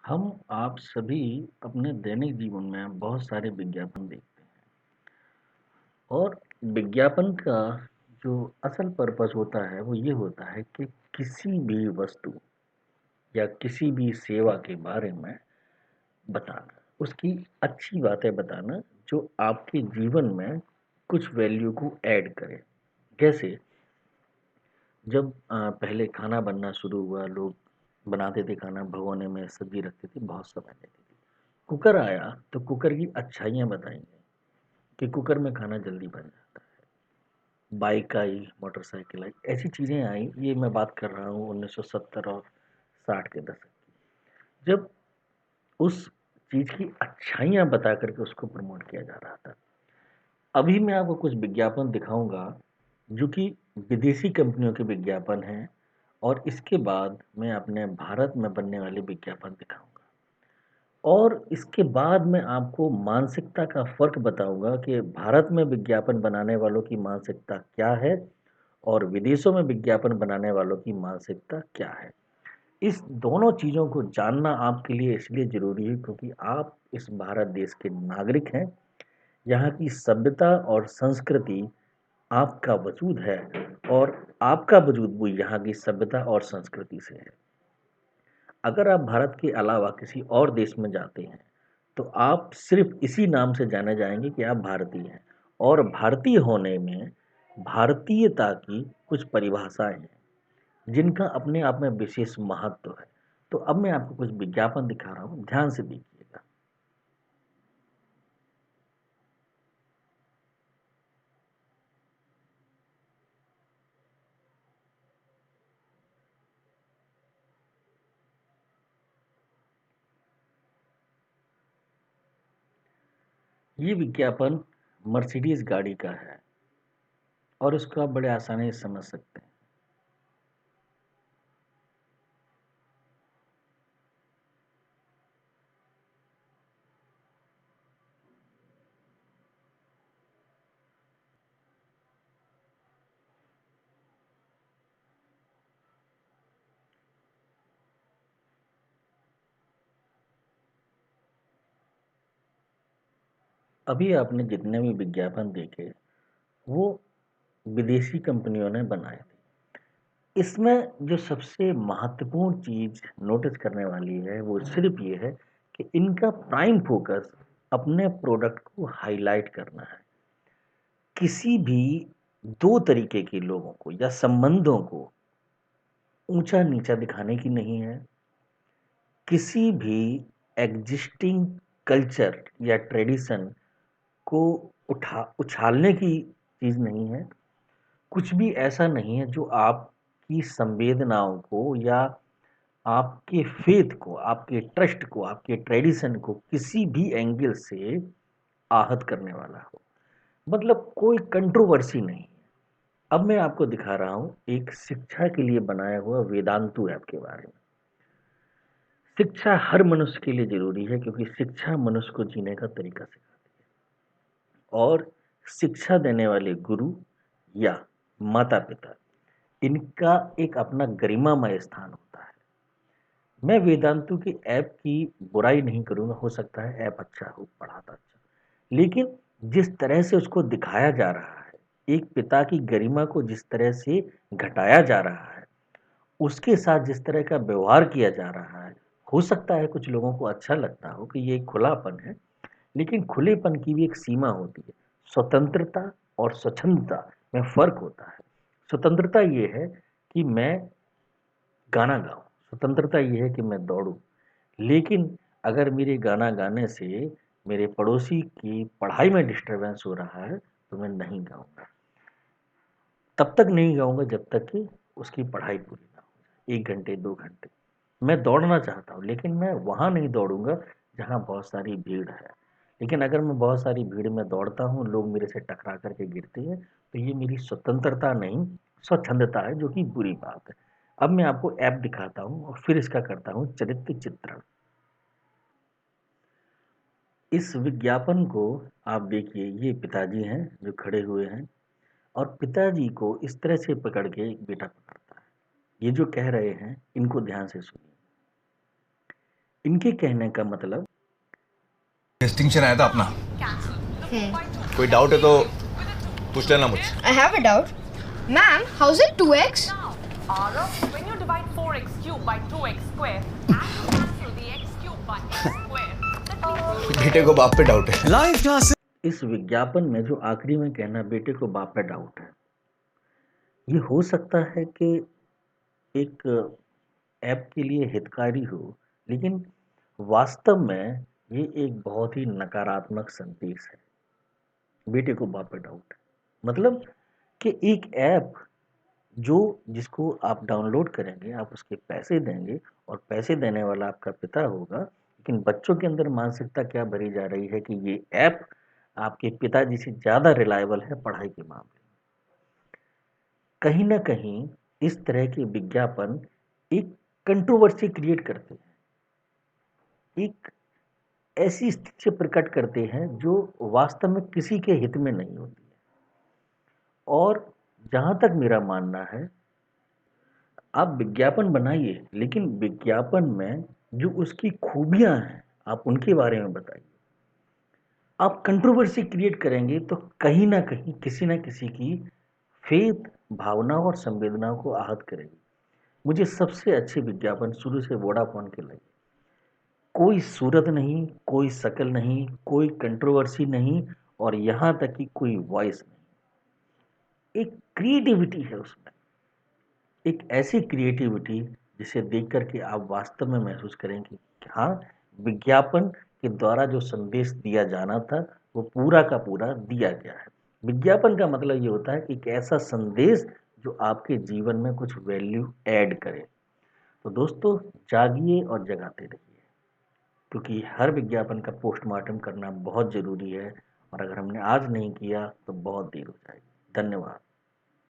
हम आप सभी अपने दैनिक जीवन में बहुत सारे विज्ञापन देखते हैं और विज्ञापन का जो असल पर्पस होता है वो ये होता है कि किसी भी वस्तु या किसी भी सेवा के बारे में बताना, उसकी अच्छी बातें बताना जो आपके जीवन में कुछ वैल्यू को ऐड करे। जैसे जब पहले खाना बनना शुरू हुआ, लोग बनाते थे खाना, भगोने में सब्जी रखते थे, बहुत समय लेती थी। कुकर आया तो कुकर की अच्छाइयाँ बताएंगे कि कुकर में खाना जल्दी बन जाता है। बाइक आई, मोटरसाइकिल आई, ऐसी चीज़ें आई। ये मैं बात कर रहा हूँ 1970 और 60 के दशक की, जब उस चीज़ की अच्छाइयाँ बता करके उसको प्रमोट किया जा रहा था। अभी मैं आपको कुछ विज्ञापन दिखाऊंगा जो कि विदेशी कंपनियों के विज्ञापन हैं, और इसके बाद मैं अपने भारत में बनने वाले विज्ञापन दिखाऊंगा, और इसके बाद मैं आपको मानसिकता का फ़र्क बताऊंगा कि भारत में विज्ञापन बनाने वालों की मानसिकता क्या है और विदेशों में विज्ञापन बनाने वालों की मानसिकता क्या है। इस दोनों चीज़ों को जानना आपके लिए इसलिए ज़रूरी है क्योंकि आप इस भारत देश के नागरिक हैं। यहाँ की सभ्यता और संस्कृति आपका वजूद है, और आपका वजूद भी यहाँ की सभ्यता और संस्कृति से है। अगर आप भारत के अलावा किसी और देश में जाते हैं तो आप सिर्फ इसी नाम से जाने जाएंगे कि आप भारतीय हैं, और भारतीय होने में भारतीयता की कुछ परिभाषाएं हैं जिनका अपने आप में विशेष महत्व है। तो अब मैं आपको कुछ विज्ञापन दिखा रहा हूँ, ध्यान से देखिएगा। ये विज्ञापन मर्सिडीज गाड़ी का है, और इसको आप बड़े आसानी से समझ सकते हैं। अभी आपने जितने भी विज्ञापन देखे वो विदेशी कंपनियों ने बनाए थे। इसमें जो सबसे महत्वपूर्ण चीज नोटिस करने वाली है वो सिर्फ ये है कि इनका प्राइम फोकस अपने प्रोडक्ट को हाईलाइट करना है। किसी भी दो तरीके के लोगों को या संबंधों को ऊंचा नीचा दिखाने की नहीं है। किसी भी एग्जिस्टिंग कल्चर या ट्रेडिशन को उछालने की चीज नहीं है। कुछ भी ऐसा नहीं है जो आपकी संवेदनाओं को या आपके फेथ को, आपके ट्रस्ट को, आपके ट्रेडिशन को किसी भी एंगल से आहत करने वाला हो। मतलब कोई कंट्रोवर्सी नहीं है। अब मैं आपको दिखा रहा हूं एक शिक्षा के लिए बनाया हुआ वेदांतु ऐप के बारे में। शिक्षा हर मनुष्य के लिए जरूरी है क्योंकि शिक्षा मनुष्य को जीने का तरीका सिखाती है, और शिक्षा देने वाले गुरु या माता पिता, इनका एक अपना गरिमामय स्थान होता है। मैं वेदांतु की ऐप की बुराई नहीं करूंगा, हो सकता है ऐप अच्छा हो, पढ़ाता अच्छा, लेकिन जिस तरह से उसको दिखाया जा रहा है, एक पिता की गरिमा को जिस तरह से घटाया जा रहा है, उसके साथ जिस तरह का व्यवहार किया जा रहा है, हो सकता है कुछ लोगों को अच्छा लगता हो कि ये खुलापन है, लेकिन खुलेपन की भी एक सीमा होती है। स्वतंत्रता और स्वच्छंदता में फर्क होता है। स्वतंत्रता ये है कि मैं गाना गाऊं, स्वतंत्रता ये है कि मैं दौड़ूं, लेकिन अगर मेरे गाना गाने से मेरे पड़ोसी की पढ़ाई में डिस्टरबेंस हो रहा है तो मैं नहीं गाऊंगा। तब तक नहीं गाऊंगा जब तक कि उसकी पढ़ाई पूरी ना हो जाए, 1 घंटे 2 घंटे। मैं दौड़ना चाहता हूँ लेकिन मैं वहां नहीं दौड़ूंगा जहाँ बहुत सारी भीड़ है। लेकिन अगर मैं बहुत सारी भीड़ में दौड़ता हूँ, लोग मेरे से टकरा करके गिरते हैं, तो ये मेरी स्वतंत्रता नहीं, स्वच्छंदता है, जो कि बुरी बात है। अब मैं आपको ऐप दिखाता हूँ और फिर इसका करता हूँ चरित्र चित्रण। इस विज्ञापन को आप देखिए, ये पिताजी हैं जो खड़े हुए हैं, और पिताजी को इस तरह से पकड़ के एक बेटा पकड़ता है। ये जो कह रहे हैं इनको ध्यान से सुनिए। इनके कहने का मतलब डिस्टिंक्शन आया था अपना। कोई डाउट है तो पूछ लेना मुझसे। I have a doubt. Ma'am, how's it 2x? Arav, when you divide 4x cubed by 2x square and you cancel the x cubed by x square, that means बेटे को बाप पे डाउट है। लाइव क्लास इस विज्ञापन में जो आखिरी में कहना बेटे को बाप पे डाउट है, ये हो सकता है कि एक ऐप के लिए हितकारी हो, लेकिन वास्तव में ये एक बहुत ही नकारात्मक संदेश है। बेटे को बाप पे डाउट है मतलब कि एक ऐप जो जिसको आप डाउनलोड करेंगे, आप उसके पैसे देंगे और पैसे देने वाला आपका पिता होगा, लेकिन बच्चों के अंदर मानसिकता क्या भरी जा रही है कि ये ऐप आपके पिताजी से ज़्यादा रिलायबल है पढ़ाई के मामले में। कहीं ना कहीं इस तरह के विज्ञापन एक कंट्रोवर्सी क्रिएट करते हैं, एक ऐसी स्थिति से प्रकट करते हैं जो वास्तव में किसी के हित में नहीं होती है। और जहाँ तक मेरा मानना है, आप विज्ञापन बनाइए, लेकिन विज्ञापन में जो उसकी खूबियां हैं आप उनके बारे में बताइए। आप कंट्रोवर्सी क्रिएट करेंगे तो कहीं ना कहीं किसी ना किसी की फेथ, भावना और संवेदनाओं को आहत करेगी। मुझे सबसे अच्छे विज्ञापन शुरू से वोडाफोन के लगे। कोई सूरत नहीं, कोई शक्ल नहीं, कोई कंट्रोवर्सी नहीं और यहाँ तक कि कोई वॉइस नहीं। एक क्रिएटिविटी है उसमें, एक ऐसी क्रिएटिविटी जिसे देख कर के आप वास्तव में महसूस करेंगे कि हाँ, विज्ञापन के द्वारा जो संदेश दिया जाना था वो पूरा का पूरा दिया गया है। विज्ञापन का मतलब ये होता है कि एक ऐसा संदेश जो आपके जीवन में कुछ वैल्यू ऐड करे। तो दोस्तों, जागिए और जगाते रहिए, क्योंकि हर विज्ञापन का पोस्टमार्टम करना बहुत ज़रूरी है और अगर हमने आज नहीं किया तो बहुत देर हो जाएगी। धन्यवाद।